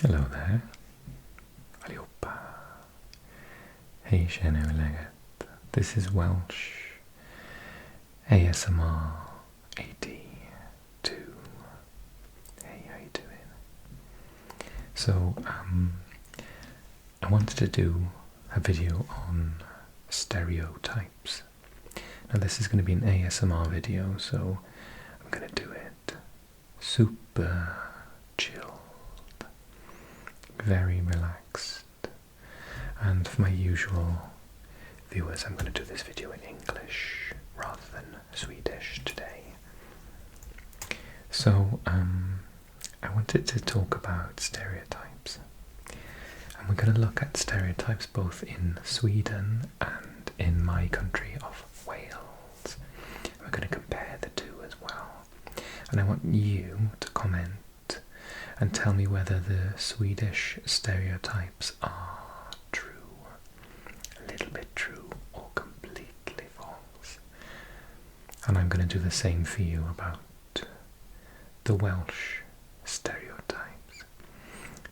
Hello there, allihopa. Hej, tjena, hur är läget? This is Welsh ASMR 82. Hey, how you doing? So, I wanted to do a video on stereotypes. Now this is going to be an ASMR video, so I'm going to do it super chilled, very relaxed, and for my usual viewers I'm going to do this video in English rather than Swedish today. So I wanted to talk about stereotypes, and we're going to look at stereotypes both in Sweden and in my country of Wales. We're going to compare the two as well, and I want you to comment and tell me whether the Swedish stereotypes are true, a little bit true, or completely false. And I'm going to do the same for you about the Welsh stereotypes.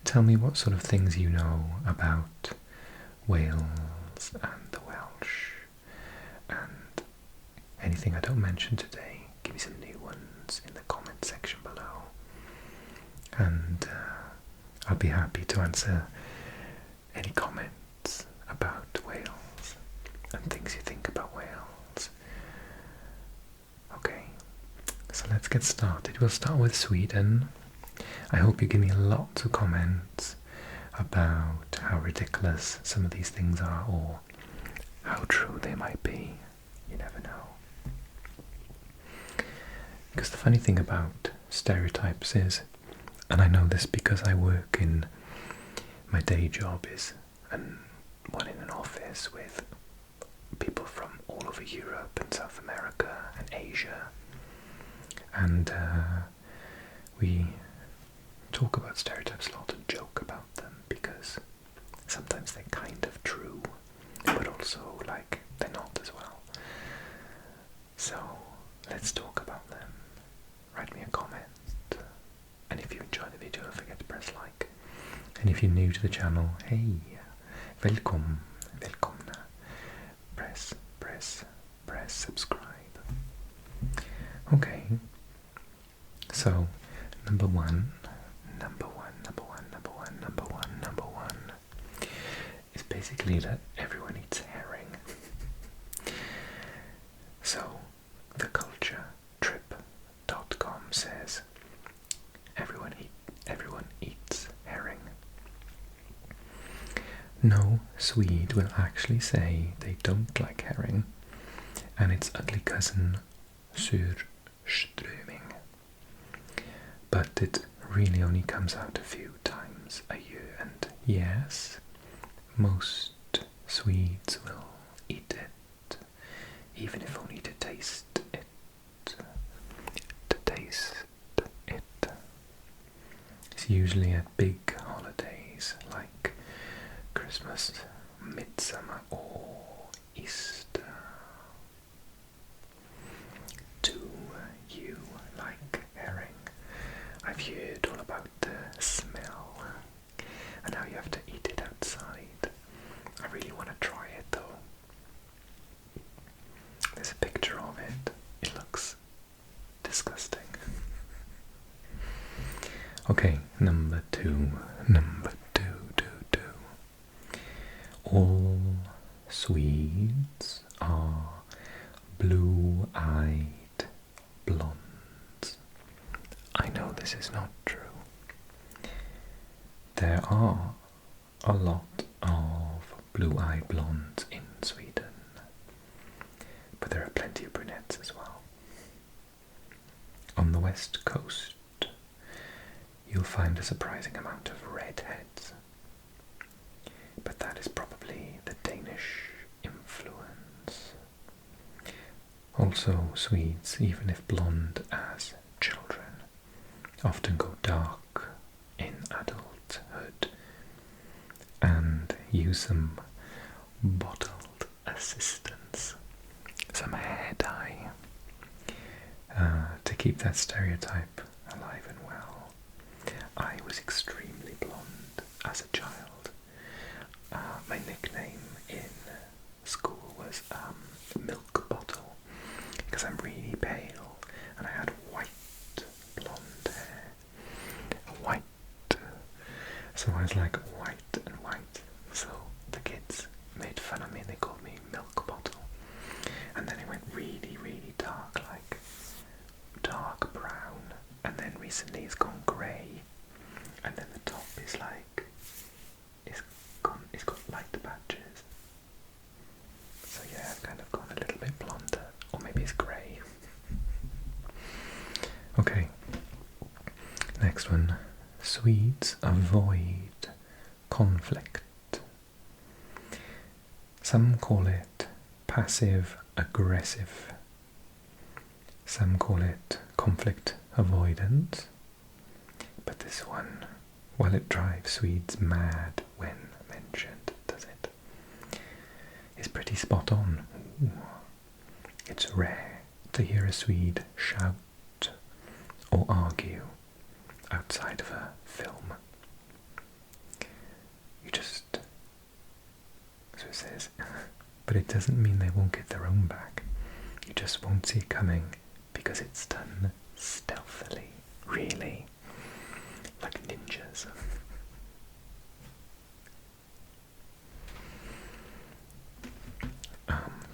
Tell me what sort of things you know about Wales and the Welsh, and anything I don't mention today, give me some new ones in the comment section below, and I'll be happy to answer any comments about Wales and things you think about Wales. Okay, so let's get started. We'll start with Sweden. I hope you give me lots of comments about how ridiculous some of these things are, or how true they might be. You never know. Because the funny thing about stereotypes is, and I know this because I work in my day job is one in an office with people from all over Europe and South America and Asia, and we talk about stereotypes a lot and joke about them because sometimes they're kind of true, but also like they're not as well. So let's talk about them. Write me a comment, and if you enjoy the video, don't forget to press like. And if you're new to the channel, hey, welcome, välkomna. Press subscribe. Okay, so number one is basically that everyone eats herring. So theculturetrip.com says everyone eats herring. No Swede will actually say they don't like herring, and its ugly cousin surströmming. But it really only comes out a few times a year, and yes, most Swedes will eat it, even if only to taste it. It's usually at big holidays like Christmas, Midsummer, or Easter. Do you like herring? I've heard all about the smell and how you have to eat it outside. I really want to try it though. There's a picture of it. It looks disgusting. Okay, number two. All Swedes are blue-eyed blondes. I know this is not true. There are a lot of blue-eyed blondes in Sweden, but there are plenty of brunettes as well. On the west coast, you'll find a surprising amount of redheads, but that is probably the Danish influence. Also, Swedes, even if blonde as children, often go dark in adulthood and use some bottled assistance, some hair dye, to keep that stereotype alive and well. I was extremely blonde was like white and white. So the kids made fun of me. They called me milk bottle. And then it went really, really dark, like dark brown. And then recently it's gone grey. And then the top is like, it's got light patches. So yeah, I've kind of gone a little bit blonder. Or maybe it's grey. Okay. Next one. Swedes avoid conflict. Some call it passive aggressive. Some call it conflict avoidance. But this one, well, it drives Swedes mad when mentioned, does it? It's pretty spot on. Ooh. It's rare to hear a Swede shout or argue outside of a film. You just, so it says, but it doesn't mean they won't get their own back. You just won't see it coming because it's done stealthily, really, like ninjas.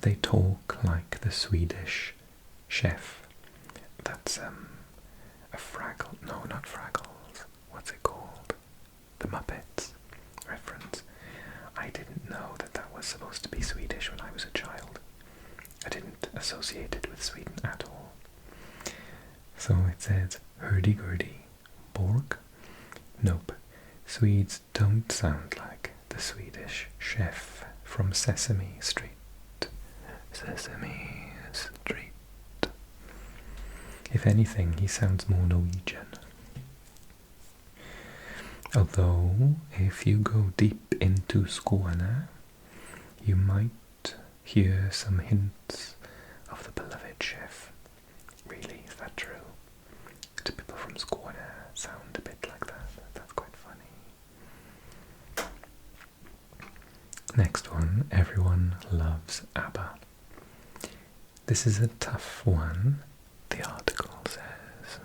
They talk like the Swedish chef. That's a Fraggle, no, not Fraggles, what's it called? The Muppets reference. I didn't know that that was supposed to be Swedish when I was a child. I didn't associate it with Sweden at all. So it says, hurdy-gurdy, Borg? Nope, Swedes don't sound like the Swedish chef from Sesame Street. Sesame Street. If anything, he sounds more Norwegian. Although, if you go deep into Skåne, you might hear some hints of the beloved chef. Really, is that true? Do people from Skåne sound a bit like that? That's quite funny. Next one, everyone loves ABBA. This is a tough one. The article says,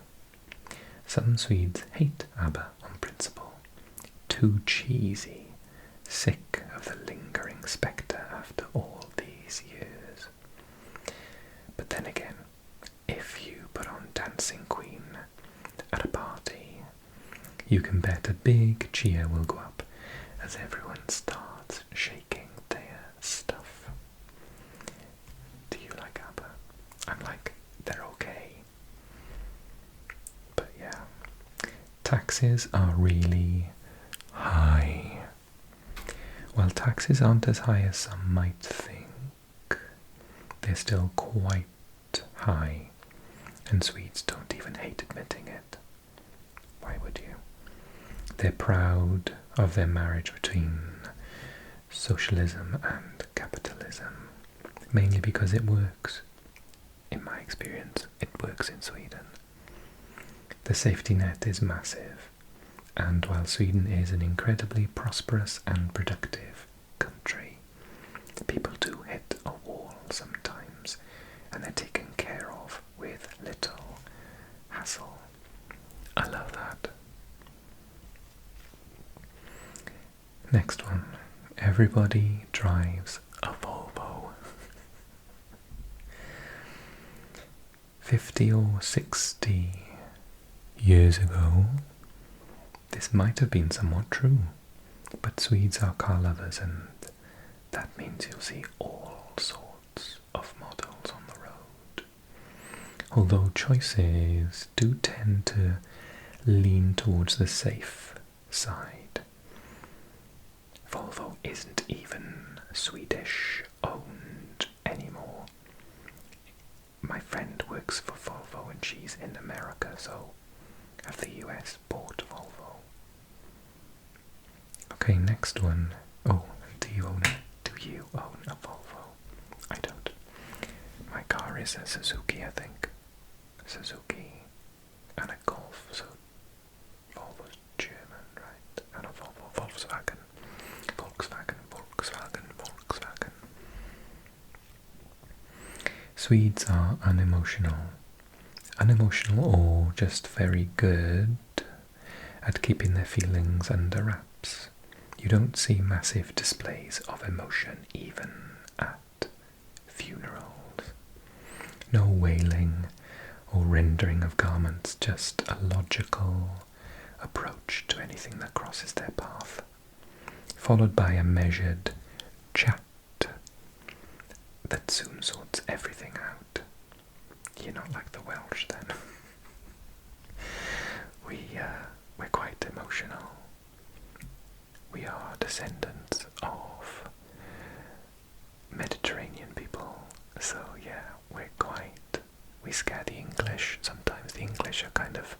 some Swedes hate ABBA on principle. Too cheesy, sick of the lingering spectre after all these years. But then again, if you put on Dancing Queen at a party, you can bet a big cheer will go up as everyone starts shaking their stuff. Do you like ABBA? I'm like, they're okay. But yeah, taxes are really high. Well, taxes aren't as high as some might think. They're still quite high, and Swedes don't even hate admitting it. Why would you? They're proud of their marriage between socialism and capitalism, mainly because it works. In my experience, it works in Sweden. The safety net is massive, and while Sweden is an incredibly prosperous and productive country, people do hit a wall sometimes, and they're taken care of with little hassle. I love that. Next one. Everybody drives a Volvo. 50 or 60 years ago, this might have been somewhat true, but Swedes are car lovers, and that means you'll see all sorts of models on the road. Although choices do tend to lean towards the safe side. Volvo isn't even Swedish owned anymore. My friend works for Volvo and she's in America, so have the US bought Volvo? Okay, next one. Oh, do you own a Volvo? I don't. My car is a Suzuki, I think. Suzuki and a Golf, so Volvo's German, right? And a Volvo, Volkswagen. Swedes are unemotional or just very good at keeping their feelings under wraps. You don't see massive displays of emotion even at funerals. No wailing or rendering of garments, just a logical approach to anything that crosses their path, followed by a measured chat that soon sorts everything out. You're not like the Welsh then. We're quite emotional. We are descendants of Mediterranean people, so yeah, we scare the English. Sometimes the English are kind of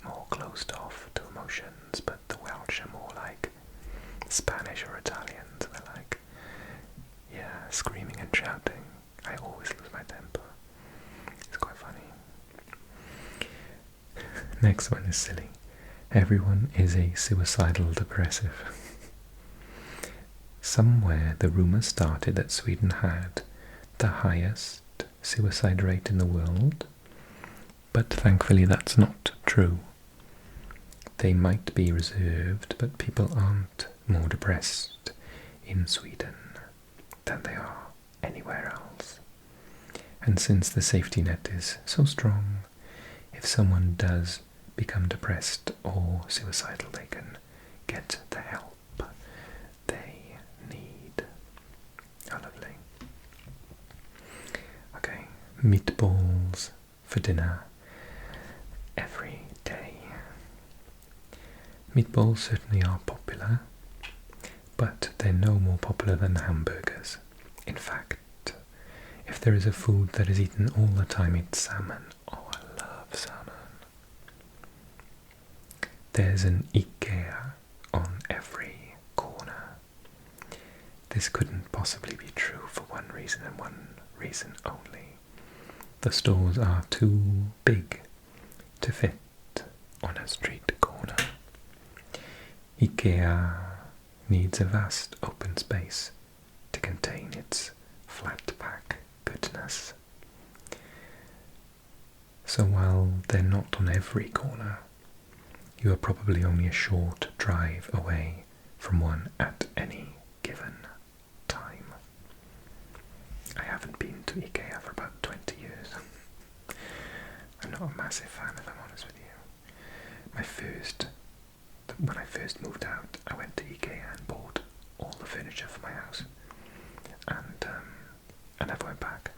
more closed off to emotions, but the Welsh are more like Spanish or Italians. They're like, yeah, screaming and shouting. I always lose my temper. It's quite funny. Next one is silly. Everyone is a suicidal depressive. Somewhere the rumour started that Sweden had the highest suicide rate in the world, but thankfully that's not true. They might be reserved, but people aren't more depressed in Sweden than they are anywhere else. And since the safety net is so strong, if someone does become depressed or suicidal, they can get the help they need. How lovely. Okay, meatballs for dinner every day. Meatballs certainly are popular, but they're no more popular than hamburgers. In fact, if there is a food that is eaten all the time, it's salmon. Oh, I love salmon. There's an IKEA on every corner. This couldn't possibly be true for one reason and one reason only. The stores are too big to fit on a street corner. IKEA needs a vast open space to contain its flat pack goodness. So while they're not on every corner, you are probably only a short drive away from one at any given time. I haven't been to IKEA for about 20 years. I'm not a massive fan, if I'm honest with you. When I first moved out, I went to IKEA and bought all the furniture for my house, and I never went back.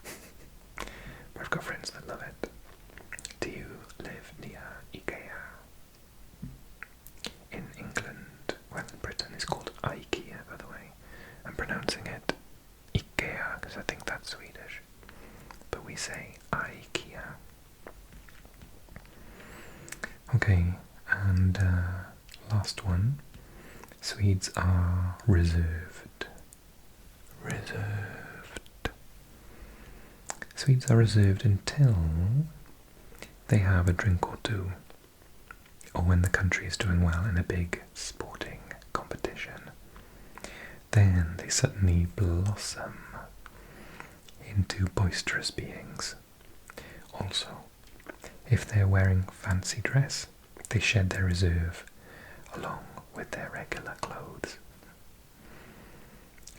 But I've got friends that love it. Do you live near IKEA? In England, well, in Britain, it's called IKEA, by the way. I'm pronouncing it IKEA because I think that's Swedish, but we say IKEA. Okay, and last one. Swedes are reserved. Swedes are reserved until they have a drink or two, or when the country is doing well in a big sporting competition. Then they suddenly blossom into boisterous beings. Also, if they're wearing fancy dress, they shed their reserve along with their regular clothes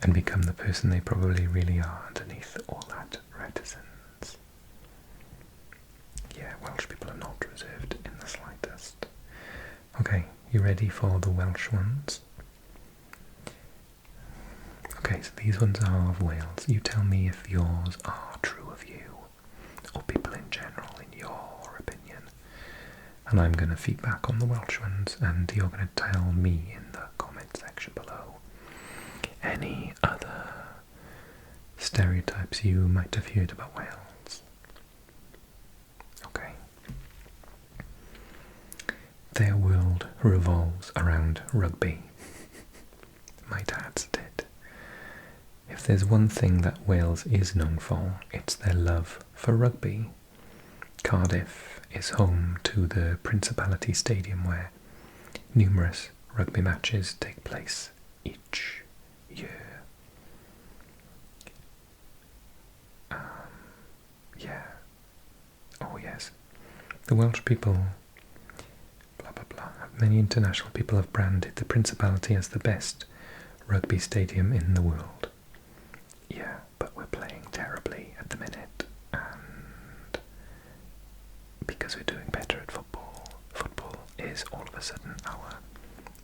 and become the person they probably really are underneath all that reticence. Yeah, Welsh people are not reserved in the slightest. Okay, you ready for the Welsh ones? Okay, so these ones are of Wales. You tell me if yours are true of you, or people in general, in your opinion. And I'm going to feedback on the Welsh ones, and you're going to tell me in the comment section below any other stereotypes you might have heard about Wales. Okay. Their world revolves around rugby. My dad's did. If there's one thing that Wales is known for, it's their love for rugby. Cardiff is home to the Principality Stadium, where numerous rugby matches take place each year. Yeah. Oh yes. The Welsh people, blah blah blah, have Many international people have branded the Principality as the best rugby stadium in the world. Yeah, but we're playing terribly at the minute, and because we're doing better at football, football is all of a sudden our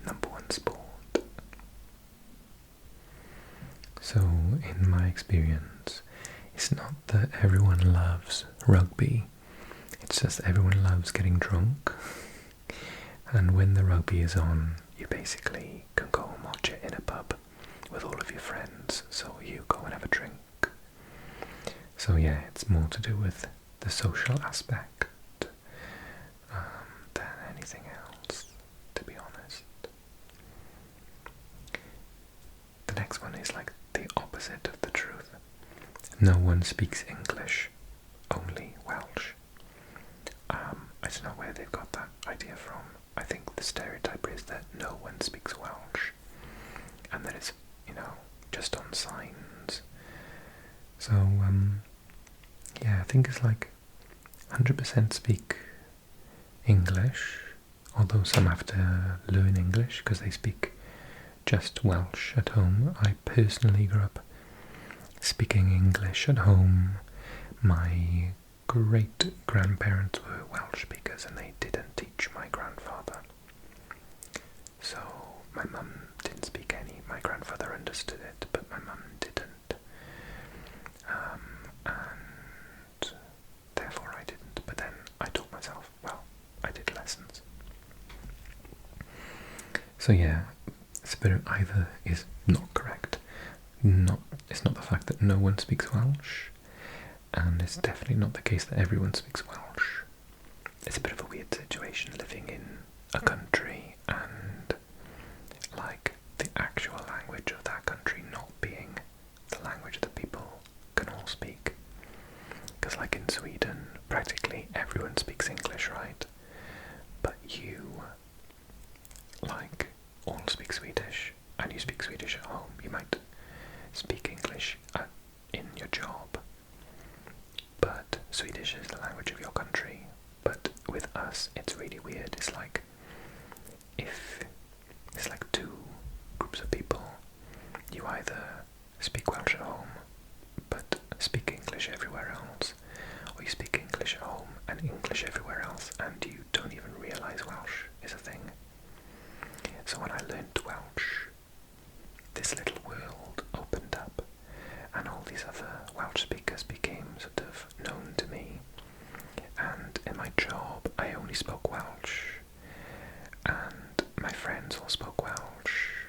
#1 sport. So, in my experience, it's not that everyone loves rugby, it's just that everyone loves getting drunk, and when the rugby is on, you basically can go and watch it in a pub with all of your friends, so you go and have a drink. So yeah, it's more to do with the social aspect than anything else, to be honest. The next one is like the opposite of the truth. No one speaks English, only Welsh. I don't know where they've got that idea from. I think the stereotype is that no one speaks Welsh, and that it's, just on signs. So, yeah, I think it's like 100% speak English, although some have to learn English because they speak just Welsh at home. I personally grew up speaking English at home. My great-grandparents were Welsh speakers and they didn't teach my grandfather. So my mum didn't speak any. My grandfather understood it, but my mum didn't. And therefore I didn't. But then I taught myself. Well, I did lessons. So yeah, spirit either is not correct. It's not the fact that no one speaks Welsh, and it's definitely not the case that everyone speaks Welsh. It's a bit of a weird situation living in a country and like the actual language of that country not being the language that people can all speak. Because like in Sweden, practically everyone speaks English, right? But you like all speak Swedish, and you speak Swedish at home. You might speak English in your job, but Swedish is the language of your country. But with us, it's really weird. It's like if it's like two groups of people, you either speak Welsh at home but speak English everywhere else, or you speak English at home and English everywhere else, and you don't even realise Welsh is a thing. So when I learned Welsh, this little world opened up, and all these other Welsh speakers became sort of known to me. And in my job, I only spoke Welsh, and my friends all spoke Welsh.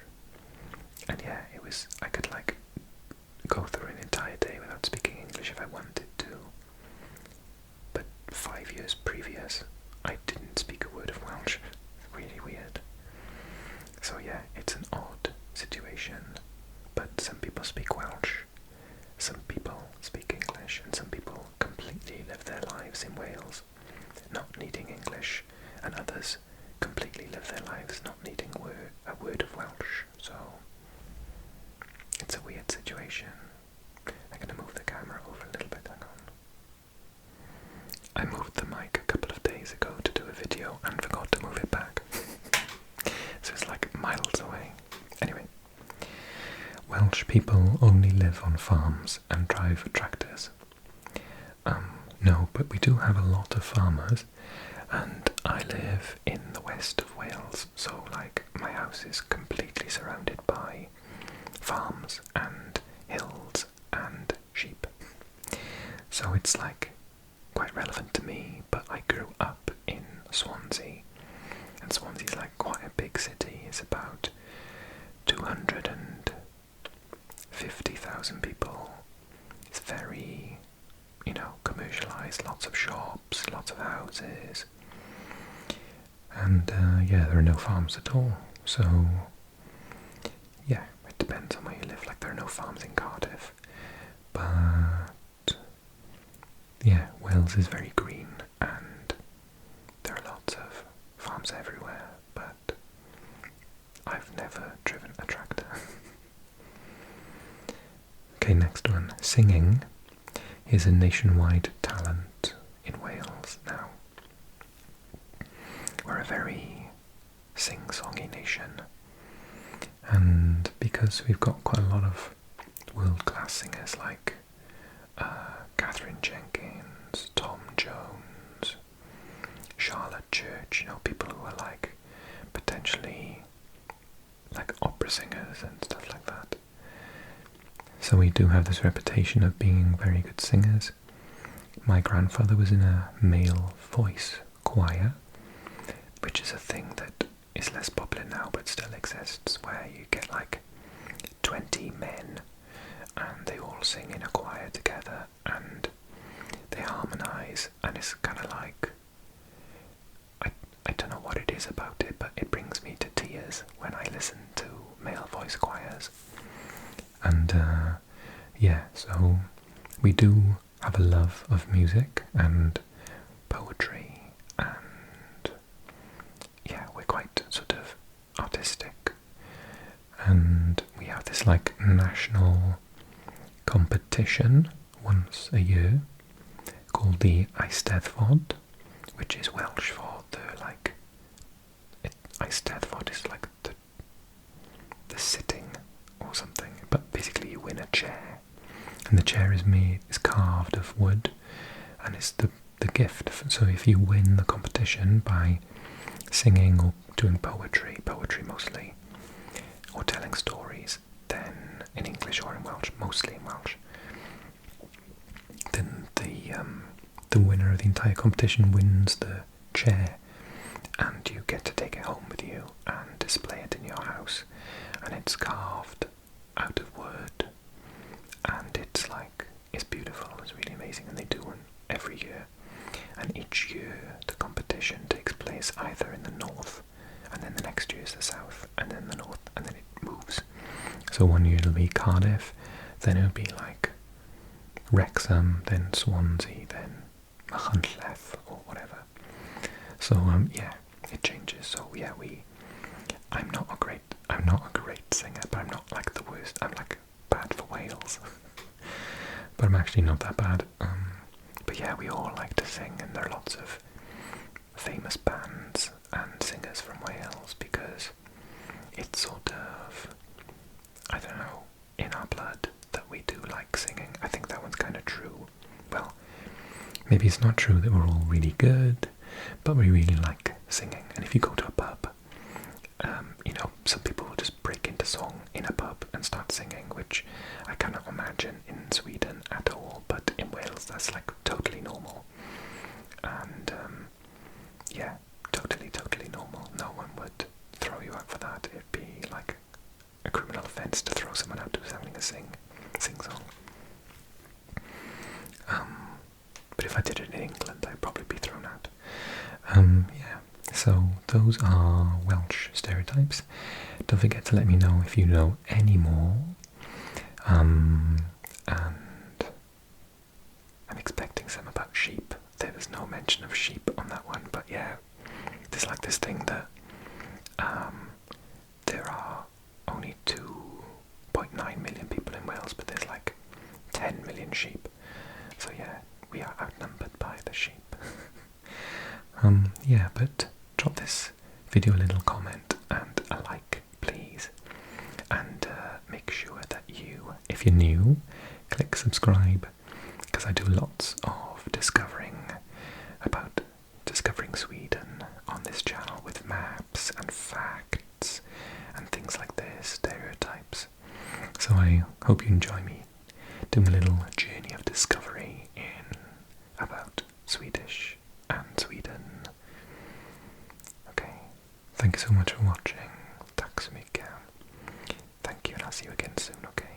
And yeah, I could like go through an entire day without speaking English if I wanted to. But 5 years previous, I didn't speak a word of Welsh. Really weird. So yeah, it's an odd situation, but some people speak Welsh, some people speak English, and some people completely live their lives in Wales not needing English, and others completely live their lives not needing a word of Welsh. So it's a weird situation. I'm going to move the camera over a little bit, hang on. I moved the mic a couple of days ago to do a video and forgot to move it back. So it's like miles away. Anyway, Welsh people only live on farms and drive tractors. No, but we do have a lot of farmers, and I live in the west of Wales, so like my house is completely surrounded by farms and hills and sheep. So it's like quite relevant to me, but I grew up in Swansea, and Swansea is like quite a big city. It's about 250,000 people. It's very, commercialised, lots of shops, lots of houses, and yeah, there are no farms at all. So yeah, it depends on where you live. Like there are no farms in Cardiff, but yeah, Wales is very green and there are lots of farms everywhere, but I've never driven a tractor. Okay, next one. Singing is a nationwide talent in Wales now. We're a very sing-songy nation. And because we've got quite a lot of world-class singers like Catherine Jenkins, Tom Jones, Charlotte Church, people who are like potentially like opera singers and stuff like that. So we do have this reputation of being very good singers. My grandfather was in a male voice choir, which is a thing that is less popular now but still exists, where you get like 20 men and they all sing in a choir together and they harmonise, and it's kind of like, I don't know what it is about it, but it brings me to tears when I listen to male voice choirs. And yeah, so we do have a love of music and poetry, and yeah, we're quite sort of artistic, and we have this like national competition once a year called the Eisteddfod, which is Welsh for the like, Eisteddfod is like the sitting or something, but basically you win a chair, and the chair is carved of wood, and it's the gift. So if you win the competition by singing or doing poetry mostly, or telling stories, then in English or in Welsh, mostly in Welsh, then the winner of the entire competition wins the chair, and you get to take it home with you and display it in your house, and it's carved out of wood, and it's beautiful, it's really amazing, and they do one every year, and each year the competition takes place either in the north, and then the next year is the south, and then the north, and then it moves. So one year it'll be Cardiff, then it'll be like Wrexham, then Swansea, then Machynlleth or whatever. So yeah, it changes. So yeah, I'm not a great singer, but I'm not like the worst. I'm like bad for Wales, but I'm actually not that bad. But yeah, we all like to sing, and there are lots of famous bands and singers from Wales because it's sort of, I don't know, in our blood that we do like singing. I think that one's kind of true. Well, maybe it's not true that we're all really good, but we really like singing. And if you go to a pub, some people will just break into song in a pub and start singing, which I cannot imagine in Sweden at all, but in Wales that's like totally normal. And yeah, totally normal. No one would throw you out for that. It'd be like a criminal offence to throw someone out who's having a sing song. But if I did it in England, I'd probably be thrown out. Yeah, so those are Welsh stereotypes. Don't forget to let me know if you know any more. And I'm expecting some about sheep. There was no mention of sheep on that one, but yeah, there's like this thing that there are only 2.9 million people in Wales, but there's like 10 million sheep. So yeah, we are outnumbered by the sheep. Yeah, but drop this video a little comment and a like, please. And make sure that you, if you're new, click subscribe, because I do lots of discovering Sweden on this channel with maps and facts and things like this, stereotypes. So I hope you enjoy me doing a little journey of discovery about Swedish and Sweden. Okay, thank you so much for watching. Tack så mycket. Thank you, and I'll see you again soon, okay?